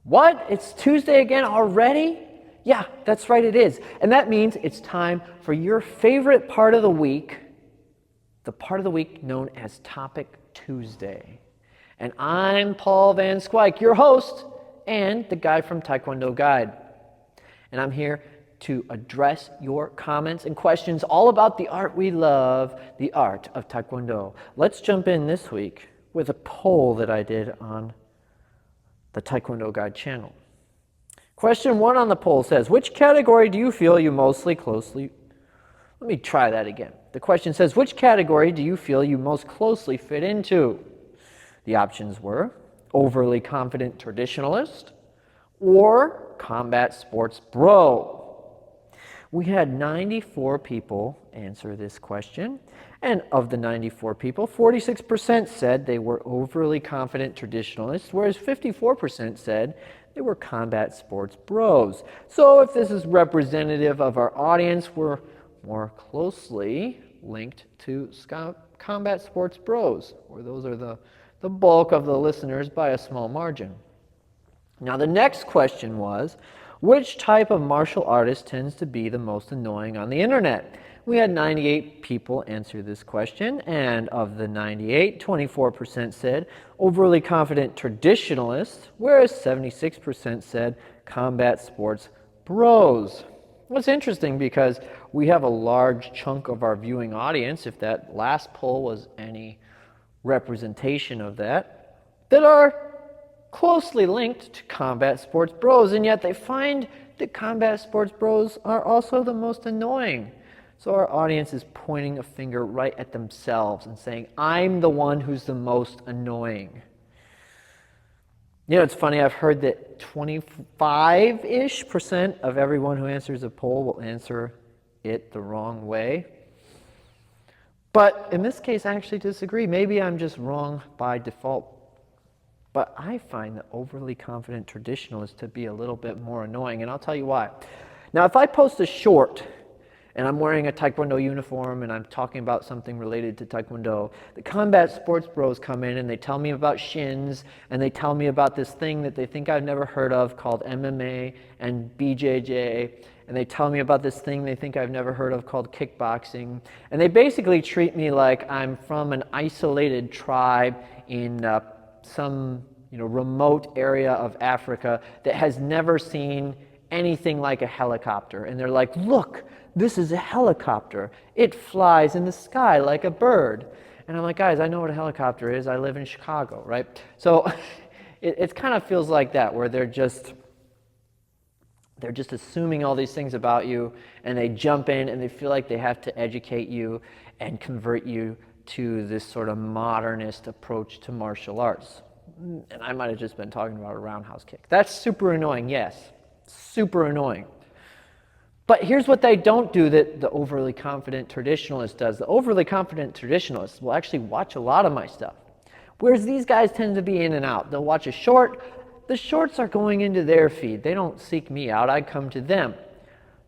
What? It's Tuesday again already? Yeah, that's right, it is. And that means it's time for your favorite part of the week, the part of the week known as Topic Tuesday. And I'm Paul Van Squike, your host and the guy from Taekwondo Guide. And I'm here to address your comments and questions all about the art we love, the art of Taekwondo. Let's jump in this week with a poll that I did on the Taekwondo Guide channel. Question 1 on the poll says, which category do you feel you mostly closely... Let me try that again. The question says, which category do you feel you most closely fit into? The options were overly confident traditionalist or combat sports bro. We had 94 people answer this question, and of the 94 people, 46% said they were overly confident traditionalists, whereas 54% said they were combat sports bros. So if this is representative of our audience, we're more closely linked to combat sports bros, or those are the bulk of the listeners by a small margin. Now the next question was, which type of martial artist tends to be the most annoying on the internet? We had 98 people answer this question, and of the 98, 24% said overly confident traditionalists, whereas 76% said combat sports bros. What's interesting, because we have a large chunk of our viewing audience, if that last poll was any representation of that are closely linked to combat sports bros, and yet they find that combat sports bros are also the most annoying. So our audience is pointing a finger right at themselves and saying, I'm the one who's the most annoying. You know, it's funny, I've heard that 25-ish% of everyone who answers a poll will answer it the wrong way. But in this case, I actually disagree. Maybe I'm just wrong by default. But I find the overly confident traditionalist to be a little bit more annoying, and I'll tell you why. Now, if I post a short and I'm wearing a Taekwondo uniform and I'm talking about something related to Taekwondo, the combat sports bros come in and they tell me about shins, and they tell me about this thing that they think I've never heard of called MMA and BJJ, and they tell me about this thing they think I've never heard of called kickboxing, and they basically treat me like I'm from an isolated tribe in some remote area of Africa that has never seen anything like a helicopter. And they're like, look, this is a helicopter. It flies in the sky like a bird. And I'm like, guys, I know what a helicopter is. I live in Chicago, right? So it kind of feels like that, where they're just assuming all these things about you, and they jump in and they feel like they have to educate you and convert you to this sort of modernist approach to martial arts. And I might have just been talking about a roundhouse kick. That's super annoying, yes. Super annoying. But here's what they don't do that the overly confident traditionalist does. The overly confident traditionalist will actually watch a lot of my stuff, whereas these guys tend to be in and out. They'll watch a short. The shorts are going into their feed. They don't seek me out. I come to them.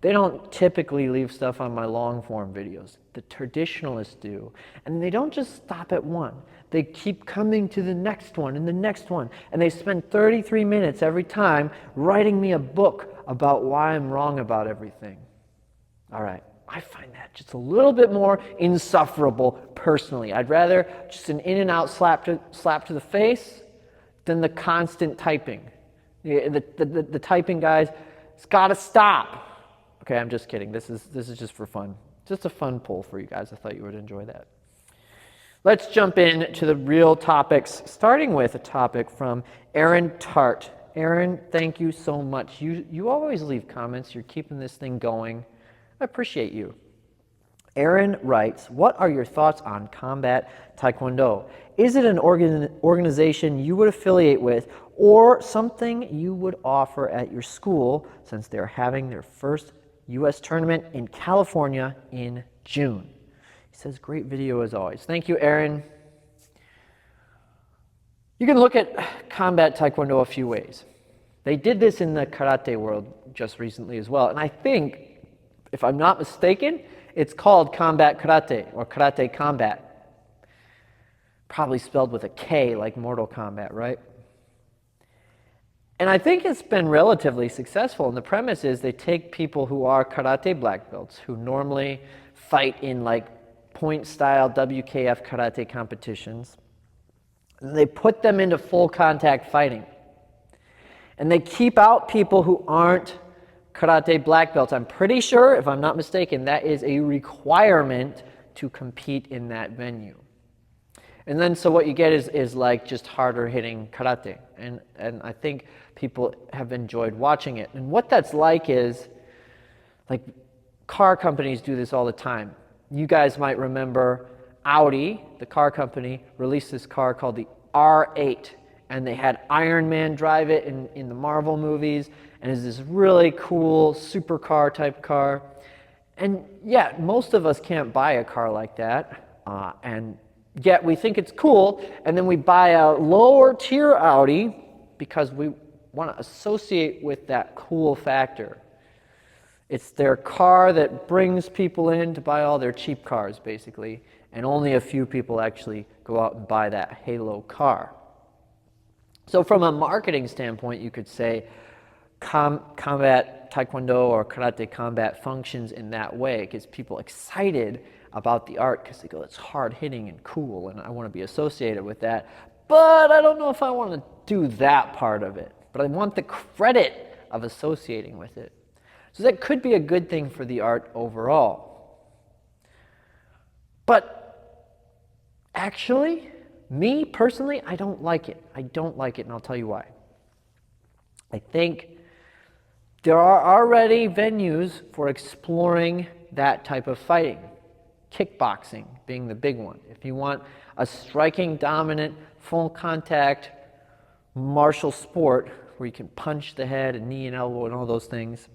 They don't typically leave stuff on my long-form videos. The traditionalists do. And they don't just stop at one. They keep coming to the next one and the next one. And they spend 33 minutes every time writing me a book about why I'm wrong about everything. All right, I find that just a little bit more insufferable personally. I'd rather just an in-and-out slap to the face than the constant typing. The typing guys, it's got to stop. Okay, I'm just kidding. This is just for fun. Just a fun poll for you guys. I thought you would enjoy that. Let's jump in to the real topics, starting with a topic from Aaron Tart. Aaron, thank you so much. You always leave comments. You're keeping this thing going. I appreciate you. Aaron writes, what are your thoughts on combat Taekwondo? Is it an organization you would affiliate with, or something you would offer at your school, since they're having their first U.S. tournament in California in June? He says, great video as always. Thank you, Aaron. You can look at combat Taekwondo a few ways. They did this in the karate world just recently as well. And I think, if I'm not mistaken, it's called combat karate or karate combat. Probably spelled with a K like Mortal Kombat, right? And I think it's been relatively successful. And the premise is they take people who are karate black belts, who normally fight in like point style WKF karate competitions, and they put them into full contact fighting. And they keep out people who aren't karate black belts. I'm pretty sure, if I'm not mistaken, that is a requirement to compete in that venue. And then so what you get is like just harder hitting karate. And I think people have enjoyed watching it. And what that's like is, like, car companies do this all the time. You guys might remember Audi, the car company, released this car called the R8. And they had Iron Man drive it in the Marvel movies. And it's this really cool supercar type car. And yeah, most of us can't buy a car like that. And yet we think it's cool. And then we buy a lower tier Audi because we want to associate with that cool factor. It's their car that brings people in to buy all their cheap cars, basically. And only a few people actually go out and buy that halo car. So from a marketing standpoint, you could say combat Taekwondo or karate combat functions in that way. It gets people excited about the art because they go, it's hard hitting and cool, and I want to be associated with that. But I don't know if I want to do that part of it. But I want the credit of associating with it. So that could be a good thing for the art overall. But actually, me personally, I don't like it. I don't like it, and I'll tell you why. I think there are already venues for exploring that type of fighting. Kickboxing being the big one. If you want a striking, dominant, full contact martial sport where you can punch the head and knee and elbow and all those things,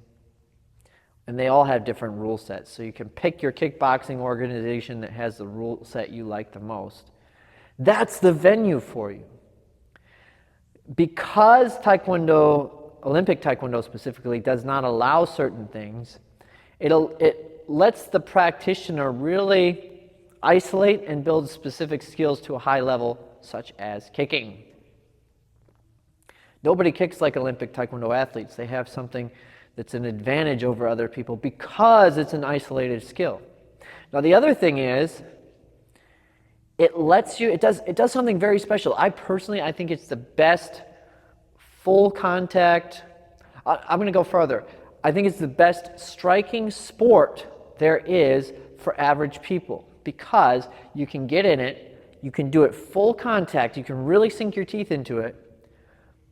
and they all have different rule sets. So you can pick your kickboxing organization that has the rule set you like the most. That's the venue for you. Because Taekwondo, Olympic Taekwondo specifically, does not allow certain things, it lets the practitioner really isolate and build specific skills to a high level, such as kicking. Nobody kicks like Olympic Taekwondo athletes. They have something that's an advantage over other people because it's an isolated skill. Now the other thing is, it lets you, it does something very special. I think it's the best full contact, I'm going to go further. I think it's the best striking sport there is for average people because you can get in it, you can do it full contact, you can really sink your teeth into it,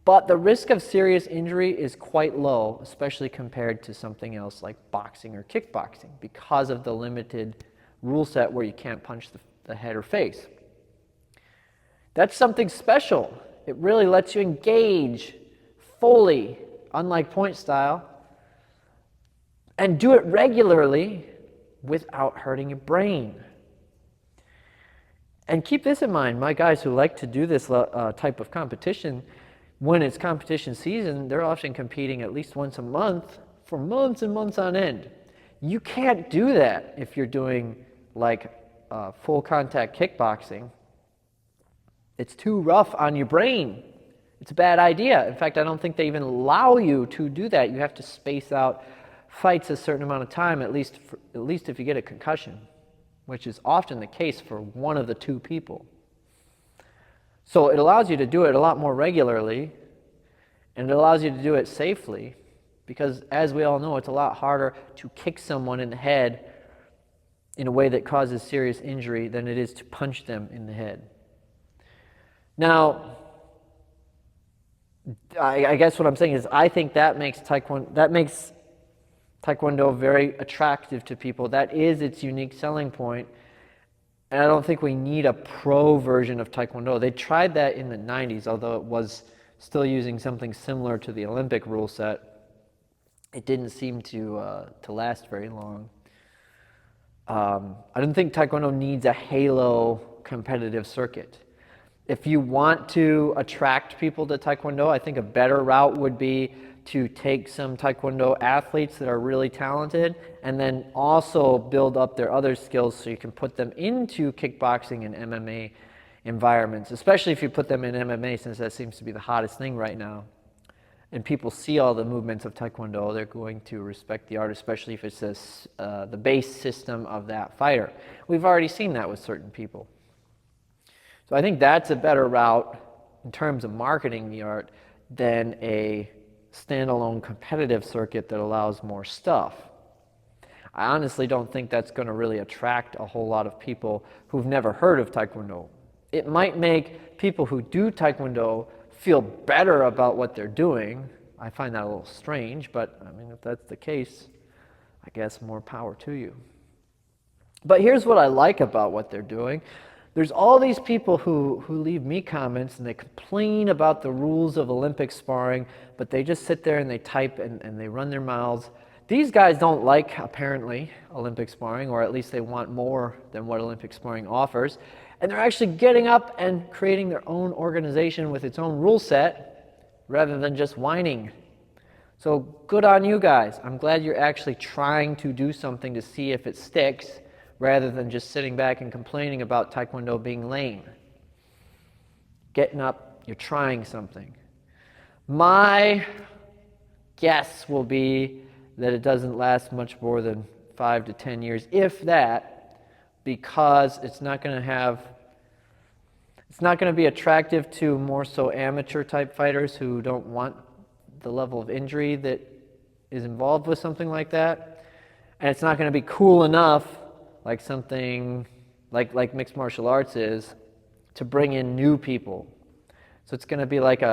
but the risk of serious injury is quite low, especially compared to something else like boxing or kickboxing because of the limited rule set where you can't punch the head or face. That's something special. It really lets you engage fully, unlike point style, and do it regularly without hurting your brain. And keep this in mind, my guys who like to do this type of competition, when it's competition season, they're often competing at least once a month for months and months on end. You can't do that if you're doing like full contact kickboxing. It's too rough on your brain. It's a bad idea. In fact, I don't think they even allow you to do that. You have to space out fights a certain amount of time, at least if you get a concussion, which is often the case for one of the two people. So it allows you to do it a lot more regularly, and it allows you to do it safely, because as we all know, it's a lot harder to kick someone in the head in a way that causes serious injury than it is to punch them in the head. Now, I guess what I'm saying is I think that makes Taekwondo very attractive to people. That is its unique selling point. And I don't think we need a pro version of Taekwondo. They tried that in the 90s, although it was still using something similar to the Olympic rule set. It didn't seem to last very long. I don't think Taekwondo needs a halo competitive circuit. If you want to attract people to Taekwondo, I think a better route would be to take some Taekwondo athletes that are really talented and then also build up their other skills so you can put them into kickboxing and MMA environments, especially if you put them in MMA, since that seems to be the hottest thing right now. and people see all the movements of Taekwondo, they're going to respect the art, especially if it's the base system of that fighter. We've already seen that with certain people. So I think that's a better route in terms of marketing the art than a standalone competitive circuit that allows more stuff. I honestly don't think that's going to really attract a whole lot of people who've never heard of Taekwondo. It might make people who do Taekwondo feel better about what they're doing. I find that a little strange, but I mean, if that's the case, I guess more power to you. But here's what I like about what they're doing. There's all these people who leave me comments and they complain about the rules of Olympic sparring, but they just sit there and they type and they run their mouths. These guys don't like, apparently, Olympic sparring, or at least they want more than what Olympic sparring offers. And they're actually getting up and creating their own organization with its own rule set rather than just whining. So good on you guys. I'm glad you're actually trying to do something to see if it sticks rather than just sitting back and complaining about Taekwondo being lame. Getting up, you're trying something. My guess will be that it doesn't last much more than 5 to 10 years, if that, because it's not going to be attractive to more so amateur type fighters who don't want the level of injury that is involved with something like that. And it's not going to be cool enough, like something like mixed martial arts is, to bring in new people. So it's going to be like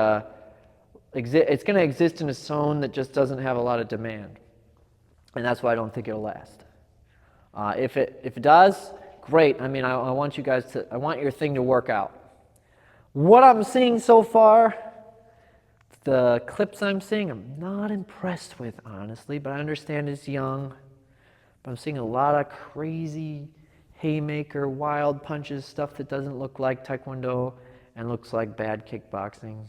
it's going to exist in a zone that just doesn't have a lot of demand. And that's why I don't think it'll last. If it does, great. I mean, I want you guys to, I want your thing to work out. What I'm seeing so far, the clips I'm seeing, I'm not impressed with, honestly, but I understand it's young. But I'm seeing a lot of crazy haymaker, wild punches, stuff that doesn't look like Taekwondo and looks like bad kickboxing.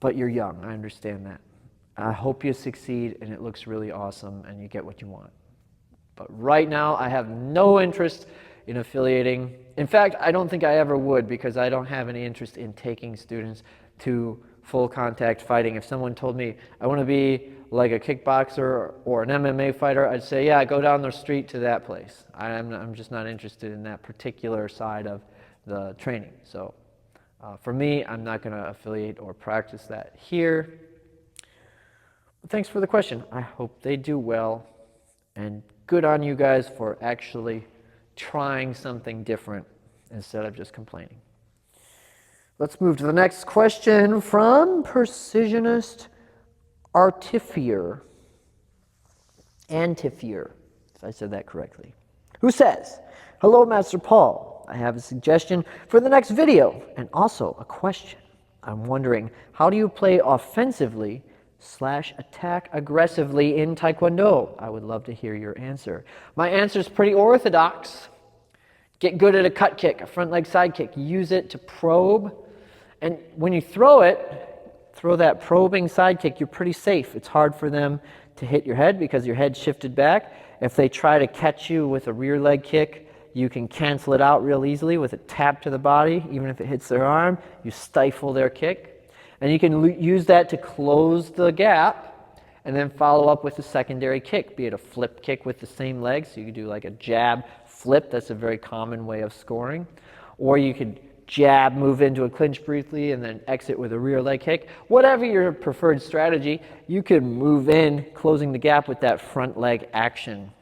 But you're young, I understand that. I hope you succeed and it looks really awesome and you get what you want. But right now, I have no interest in affiliating. In fact, I don't think I ever would, because I don't have any interest in taking students to full contact fighting. If someone told me I want to be like a kickboxer or an MMA fighter, I'd say, yeah, go down the street to that place. I'm just not interested in that particular side of the training. So for me, I'm not going to affiliate or practice that here. But thanks for the question. I hope they do well, and good on you guys for actually trying something different instead of just complaining. Let's move to the next question from Precisionist Antifier, if I said that correctly, who says, "Hello, Master Paul. I have a suggestion for the next video and also a question. I'm wondering, how do you play offensively / attack aggressively in Taekwondo? I would love to hear your answer." My answer is pretty orthodox. Get good at a cut kick, a front leg side kick. Use it to probe. And when you throw that probing side kick, you're pretty safe. It's hard for them to hit your head because your head's shifted back. If they try to catch you with a rear leg kick, you can cancel it out real easily with a tap to the body. Even if it hits their arm, you stifle their kick. And you can use that to close the gap and then follow up with a secondary kick, be it a flip kick with the same leg. So you could do like a jab flip. That's a very common way of scoring. Or you could jab, move into a clinch briefly, and then exit with a rear leg kick. Whatever your preferred strategy, you could move in, closing the gap with that front leg action.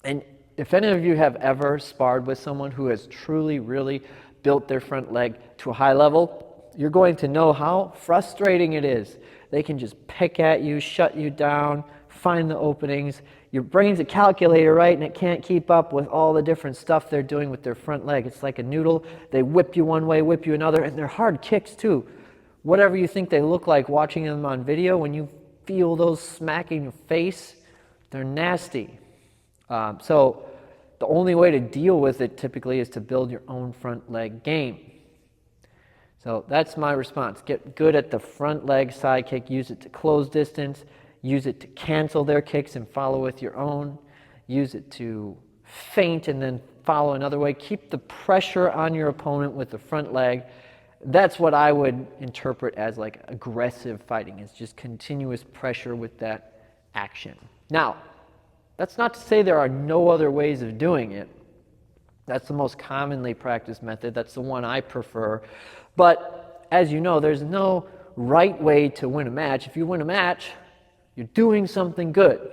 And if any of you have ever sparred with someone who has truly, really built their front leg to a high level, you're going to know how frustrating it is. They can just pick at you, shut you down, find the openings. Your brain's a calculator, right? And it can't keep up with all the different stuff they're doing with their front leg. It's like a noodle. They whip you one way, whip you another, and they're hard kicks too. Whatever you think they look like watching them on video, when you feel those smacking your face, they're nasty. So the only way to deal with it typically is to build your own front leg game. So that's my response. Get good at the front leg side kick. Use it to close distance. Use it to cancel their kicks and follow with your own. Use it to feint and then follow another way. Keep the pressure on your opponent with the front leg. That's what I would interpret as like aggressive fighting. It's just continuous pressure with that action. Now, that's not to say there are no other ways of doing it. That's the most commonly practiced method. That's the one I prefer. But as you know, there's no right way to win a match. If you win a match, you're doing something good.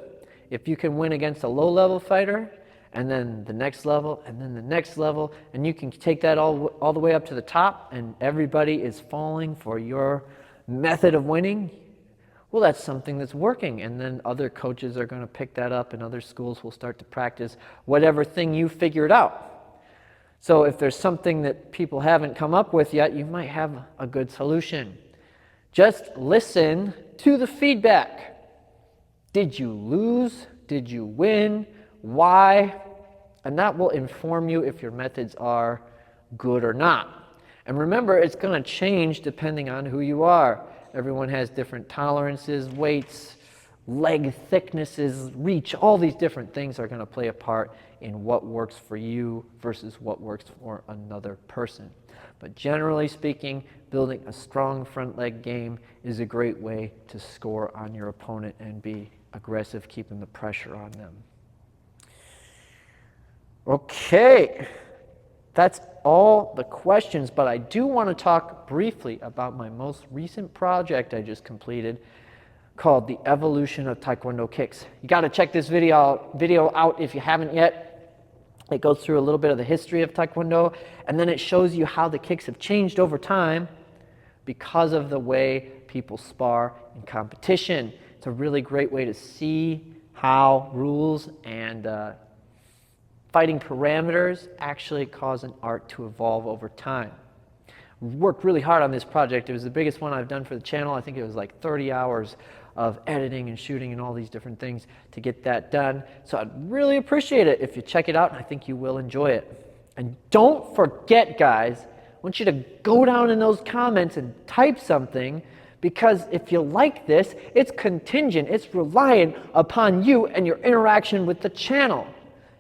If you can win against a low-level fighter, and then the next level, and then the next level, and you can take that all the way up to the top, and everybody is falling for your method of winning, well, that's something that's working. And then other coaches are going to pick that up, and other schools will start to practice whatever thing you figured out. So if there's something that people haven't come up with yet, you might have a good solution. Just listen to the feedback. Did you lose? Did you win? Why? And that will inform you if your methods are good or not. And remember, it's going to change depending on who you are. Everyone has different tolerances, weights, leg thicknesses, reach. All these different things are going to play a part in what works for you versus what works for another person. But generally speaking, building a strong front leg game is a great way to score on your opponent and be aggressive, keeping the pressure on them. Okay, that's all the questions, but I do want to talk briefly about my most recent project I just completed called The Evolution of Taekwondo Kicks. You got to check this video out if you haven't yet. It goes through a little bit of the history of Taekwondo, and then it shows you how the kicks have changed over time because of the way people spar in competition. It's a really great way to see how rules and fighting parameters actually cause an art to evolve over time. Worked really hard on this project. It was the biggest one I've done for the channel. I think it was like 30 hours of editing and shooting and all these different things to get that done. So I'd really appreciate it if you check it out, and I think you will enjoy it. And don't forget, guys, I want you to go down in those comments and type something, because if you like this, it's contingent. It's reliant upon you and your interaction with the channel.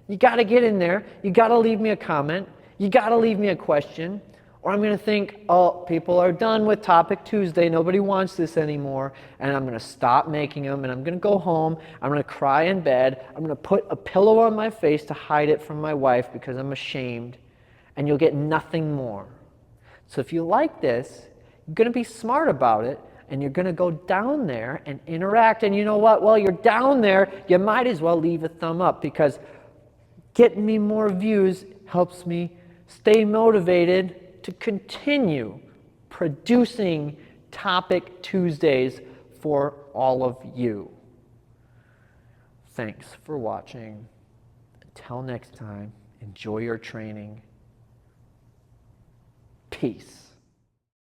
You got to get in there. You got to leave me a comment. You got to leave me a question. Or I'm going to think, oh, people are done with Topic Tuesday. Nobody wants this anymore. And I'm going to stop making them. And I'm going to go home. I'm going to cry in bed. I'm going to put a pillow on my face to hide it from my wife because I'm ashamed. And you'll get nothing more. So if you like this, you're going to be smart about it. And you're going to go down there and interact. And you know what? While you're down there, you might as well leave a thumb up, because getting me more views helps me stay motivated to continue producing Topic Tuesdays for all of you. Thanks for watching. Until next time, enjoy your training. Peace.